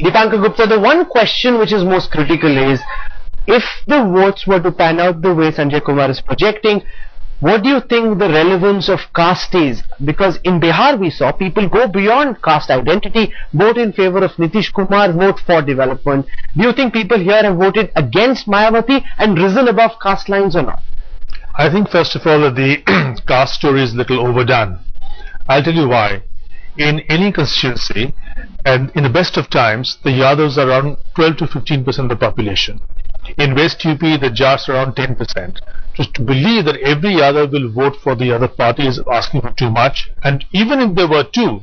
Dipankar Gupta, the one question which is most critical is, if the votes were to pan out the way Sanjay Kumar is projecting, what do you think the relevance of caste is? Because in Bihar we saw people go beyond caste identity, vote in favor of Nitish Kumar, vote for development. Do you think people here have voted against Mayawati and risen above caste lines or not? I think first of all that the caste story is a little overdone. I'll tell you why. In any constituency, and in the best of times, the Yadavs are around 12 to 15% of the population. In West UP, the Jats are around 10%. Just to believe that every Yadav will vote for the other party is asking for too much. And even if there were two,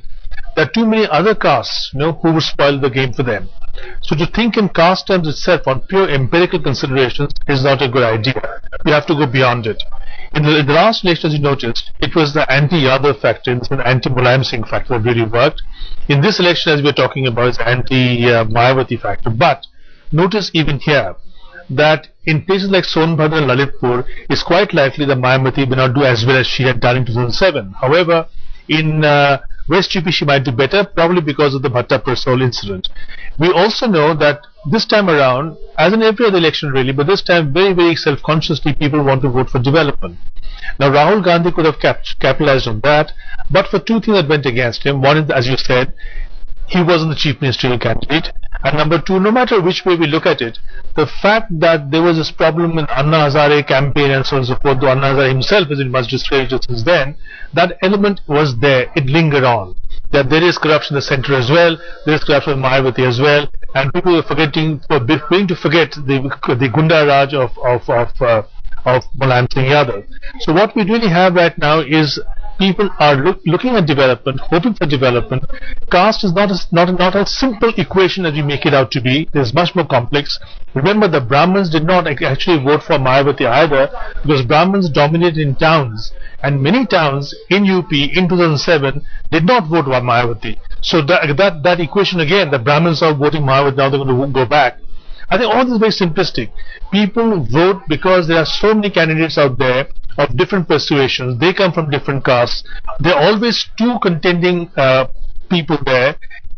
there are too many other castes, who would spoil the game for them. So to think in caste terms itself on pure empirical considerations is not a good idea. We have to go beyond it. In the last election, as you noticed, it was the anti-Yadav factor, and the anti-Mulayam Singh factor that really worked. In this election, as we are talking about, is anti-Mayawati factor. But notice even here that in places like Sonbhadra and Lalitpur, it's quite likely that Mayawati may not do as well as she had done in 2007. However, in West UP she might do better, probably because of the Bhatta Persol incident. We also know that this time around, as in every other election really, but this time very, very self-consciously people want to vote for development. Now Rahul Gandhi could have capitalized on that, but for two things that went against him. One is, as you said, he wasn't the chief ministerial candidate, and number two, no matter which way we look at it, the fact that there was this problem in Anna Hazare campaign and so on and so forth, though Anna Hazare himself has been much discredited since then, that element was there, it lingered on. That there is corruption in the centre as well, there is corruption in Mayawati as well, and people are beginning to forget the Gunda Raj of Mulayam Singh Yadav. So what we really have right now is people are looking at development, hoping for development. Caste is not a simple equation as we make it out to be. It is much more complex. Remember, the Brahmins did not actually vote for Mayawati either, because Brahmins dominated in towns, and many towns in UP in 2007 did not vote for Mayawati. So that equation again, the Brahmins are voting Mayawati, now they're going to go back. I think all this is very simplistic. People vote because there are so many candidates out there of different persuasions. They come from different castes. There are always two contending people there.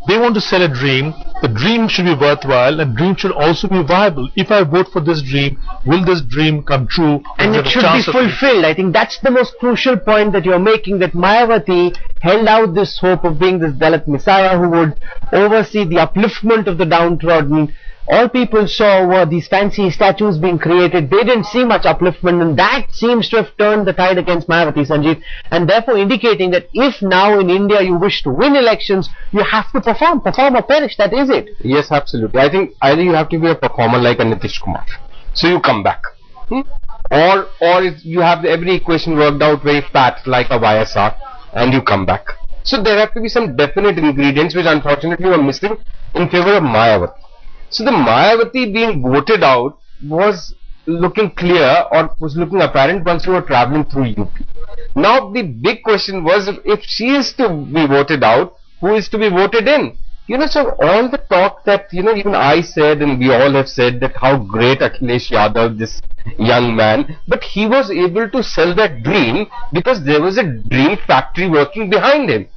They want to sell a dream. The dream should be worthwhile, and dream should also be viable. If I vote for this dream, will this dream come true? And it should be fulfilled. I think that's the most crucial point that you're making, that Mayawati held out this hope of being this Dalit Messiah who would oversee the upliftment of the downtrodden. All people saw were these fancy statues being created. They didn't see much upliftment, and that seems to have turned the tide against Mayawati, Sanjeev, and therefore indicating that if now in India you wish to win elections, you have to perform or perish. That is it. Yes, absolutely. I think either you have to be a performer like a Nitish Kumar, so you come back, or if you have every equation worked out very fat like a YSR, and you come back. So there have to be some definite ingredients which unfortunately were missing in favor of Mayawati. So the Mayawati being voted out was looking clear, or was looking apparent once you were travelling through UP. Now the big question was, if she is to be voted out, who is to be voted in? So all the talk that, even I said and we all have said that how great Akhilesh Yadav, this young man, but he was able to sell that dream because there was a dream factory working behind him.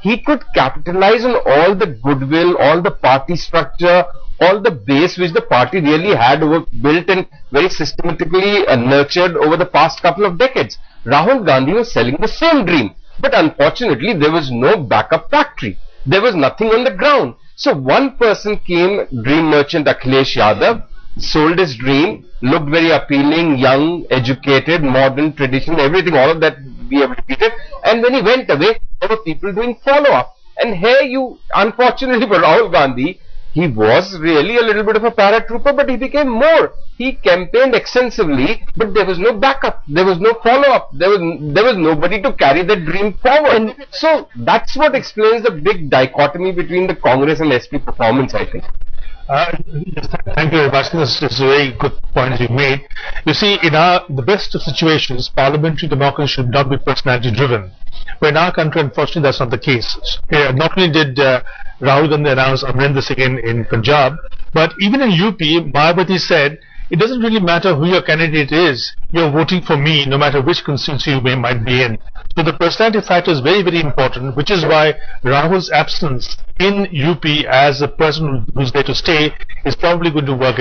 He could capitalize on all the goodwill, all the party structure, all the base which the party really had built and very systematically nurtured over the past couple of decades. Rahul Gandhi was selling the same dream, but unfortunately there was no backup factory. There was nothing on the ground. So one person came, dream merchant Akhilesh Yadav, sold his dream, looked very appealing, young, educated, modern, traditional, everything, all of that we have repeated. And when he went away, there were people doing follow-up. And here unfortunately for Rahul Gandhi, he was really a little bit of a paratrooper, but he became more. He campaigned extensively, but there was no backup, there was no follow-up, there was nobody to carry the dream forward. And so that's what explains the big dichotomy between the Congress and SP performance, I think. Yes, thank you very much. This is a very good point you made. You see, in the best of situations, parliamentary democracy should not be personality driven. But in our country, unfortunately, that's not the case. Not only did Rahul Gandhi announce Amrinder Singh in Punjab, but even in UP, Mayawati said, it doesn't really matter who your candidate is. You're voting for me no matter which constituency you might be in. So the personality factor is very, very important, which is why Rahul's absence in UP as a person who's there to stay is probably going to work